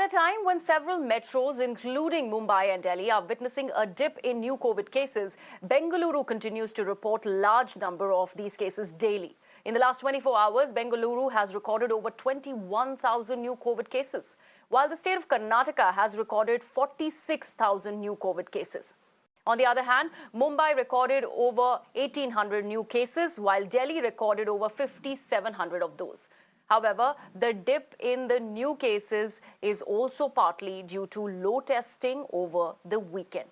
At a time when several metros, including Mumbai and Delhi, are witnessing a dip in new COVID cases, Bengaluru continues to report large number of these cases daily. In the last 24 hours, Bengaluru has recorded over 21,000 new COVID cases, while the state of Karnataka has recorded 46,000 new COVID cases. On the other hand, Mumbai recorded over 1,800 new cases, while Delhi recorded over 5,700 of those. However, the dip in the new cases is also partly due to low testing over the weekend.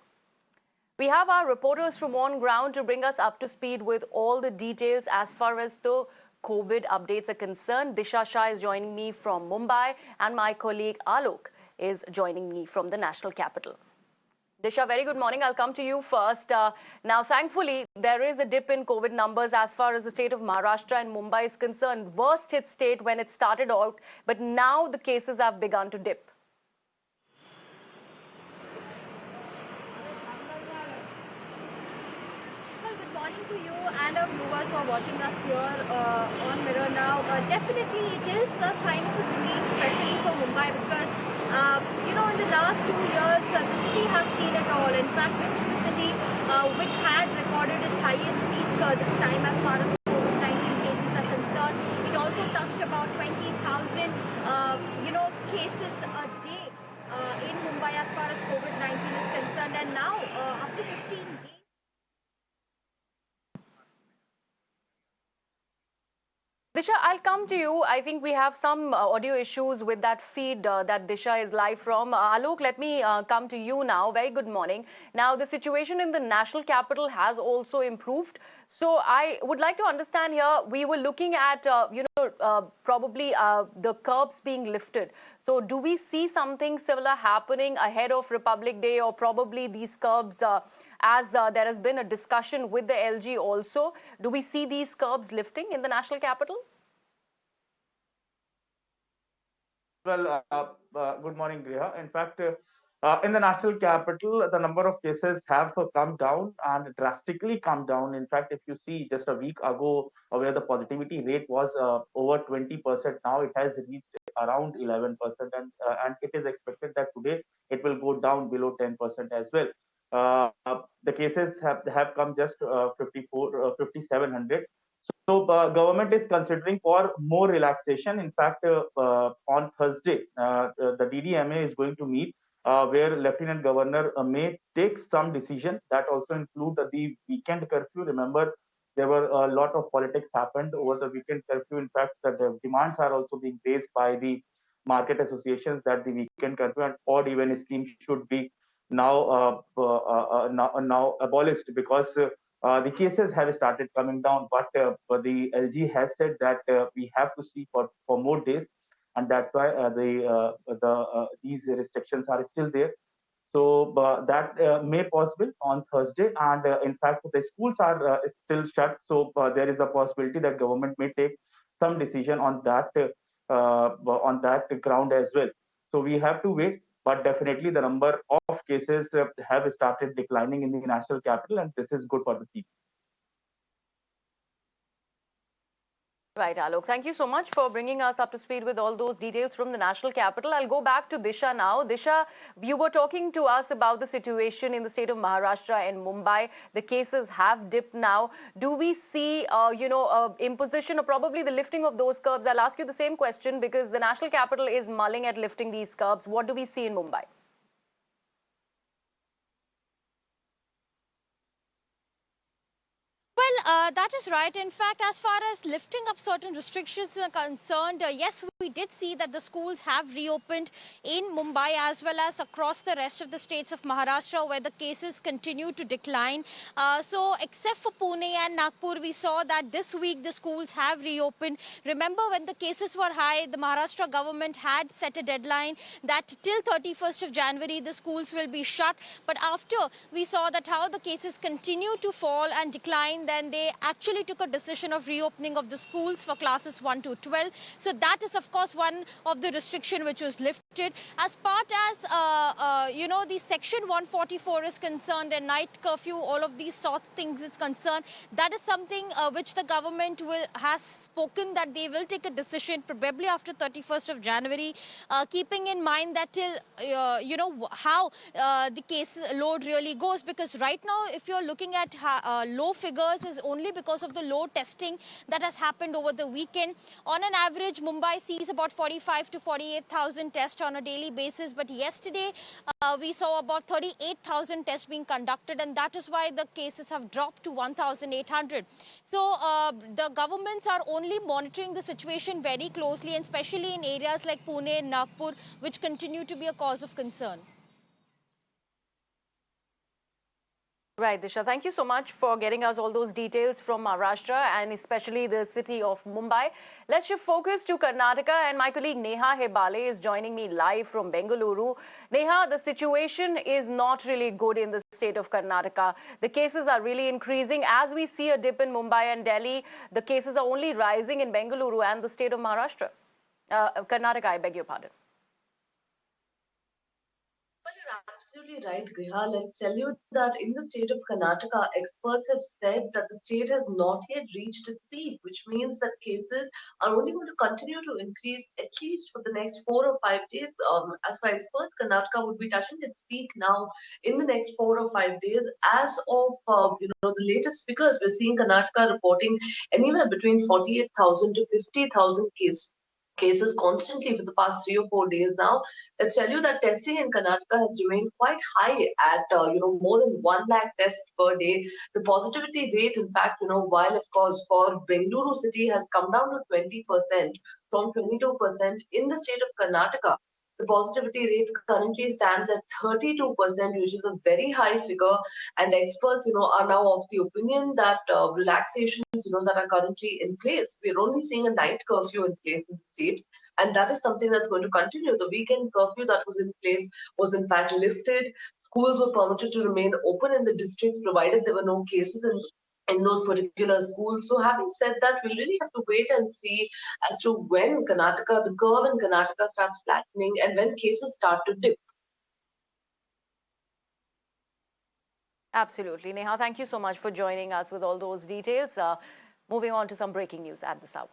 We have our reporters from on ground to bring us up to speed with all the details as far as the COVID updates are concerned. Disha Shah is joining me from Mumbai, and my colleague Alok is joining me from the national capital. Disha, very good morning. I'll come to you first. Now, thankfully, there is a dip in COVID numbers as far as the state of Maharashtra and Mumbai is concerned. Worst hit state when it started out, but now the cases have begun to dip. Well, good morning to you and our viewers who are watching us here on Mirror now. Definitely, it is a sign of a relief, especially for Mumbai, because in the last 2 years, the city has seen it all. In fact, this is the city which had recorded its highest peak this time as far as COVID-19 cases are concerned. It also touched about 20,000, cases a day in Mumbai as far as COVID-19 is concerned. And now, after 15 days, Disha, I'll come to you. I think we have some audio issues with that feed that Disha is live from. Alok, let me come to you now. Very good morning. Now, the situation in the national capital has also improved. So I would like to understand here, we were looking at, probably the curbs being lifted. So do we see something similar happening ahead of Republic Day, or probably these curbs, as there has been a discussion with the LG also, do we see these curbs lifting in the national capital? Well, good morning, Griha. In fact, in the national capital, the number of cases have come down and drastically come down. In fact, if you see just a week ago, where the positivity rate was over 20%, now it has reached around 11%, and it is expected that today it will go down below 10% as well. The cases have come just 5,700. So government is considering for more relaxation. In fact, on Thursday, the DDMA is going to meet, where Lieutenant Governor may take some decision that also include the weekend curfew. Remember, there were a lot of politics happened over the weekend curfew. In fact, the demands are also being raised by the market associations that the weekend curfew and odd even scheme should be now abolished, because the cases have started coming down, but the LG has said that we have to see for more days, and that's why these restrictions are still there. So that may possible on Thursday, and in fact the schools are still shut. So there is a possibility that government may take some decision on that ground as well. So we have to wait. But definitely the number of cases have started declining in the national capital, and this is good for the people. Right, Alok. Thank you so much for bringing us up to speed with all those details from the national capital. I'll go back to Disha now. Disha, you were talking to us about the situation in the state of Maharashtra and Mumbai. The cases have dipped now. Do we see, imposition or probably the lifting of those curbs? I'll ask you the same question because the national capital is mulling at lifting these curbs. What do we see in Mumbai? That is right. In fact, as far as lifting up certain restrictions are concerned, yes, we did see that the schools have reopened in Mumbai as well as across the rest of the states of Maharashtra, where the cases continue to decline. So except for Pune and Nagpur, we saw that this week the schools have reopened. Remember, when the cases were high, the Maharashtra government had set a deadline that till 31st of January, the schools will be shut. But after we saw that how the cases continue to fall and decline, then they they actually took a decision of reopening of the schools for classes 1 to 12. So that is, of course, one of the restriction which was lifted. As part as, the Section 144 is concerned and night curfew, all of these sorts of things is concerned, that is something which the government has spoken that they will take a decision probably after 31st of January, keeping in mind that till, how the case load really goes. Because right now, if you're looking at low figures, is only because of the low testing that has happened over the weekend. On an average, Mumbai sees about 45 to 48,000 tests on a daily basis. But yesterday, we saw about 38,000 tests being conducted, and that is why the cases have dropped to 1,800. So the governments are only monitoring the situation very closely, and especially in areas like Pune and Nagpur, which continue to be a cause of concern. Right, Disha. Thank you so much for getting us all those details from Maharashtra and especially the city of Mumbai. Let's shift focus to Karnataka, and my colleague Neha Hebale is joining me live from Bengaluru. Neha, the situation is not really good in the state of Karnataka. The cases are really increasing. As we see a dip in Mumbai and Delhi, the cases are only rising in Bengaluru and the state of Maharashtra. Karnataka, I beg your pardon. Well, you're absolutely right, Griha. Let's tell you that in the state of Karnataka, experts have said that the state has not yet reached its peak, which means that cases are only going to continue to increase at least for the next 4 or 5 days. As per experts, Karnataka would be touching its peak now in the next 4 or 5 days. As of the latest figures, we're seeing Karnataka reporting anywhere between 48,000 to 50,000 cases constantly for the past 3 or 4 days now. Let's tell you that testing in Karnataka has remained quite high at more than 1 lakh tests per day. The positivity rate, in fact, while of course for Bengaluru city has come down to 20% from 22% in the state of Karnataka. The positivity rate currently stands at 32%, which is a very high figure. And experts, are now of the opinion that relaxations, that are currently in place. We're only seeing a night curfew in place in the state, and that is something that's going to continue. The weekend curfew that was in place was in fact lifted. Schools were permitted to remain open in the districts provided there were no cases in those particular schools. So having said that, we really have to wait and see as to when the curve in Karnataka starts flattening and when cases start to dip. Absolutely. Neha, thank you so much for joining us with all those details. Moving on to some breaking news at this hour.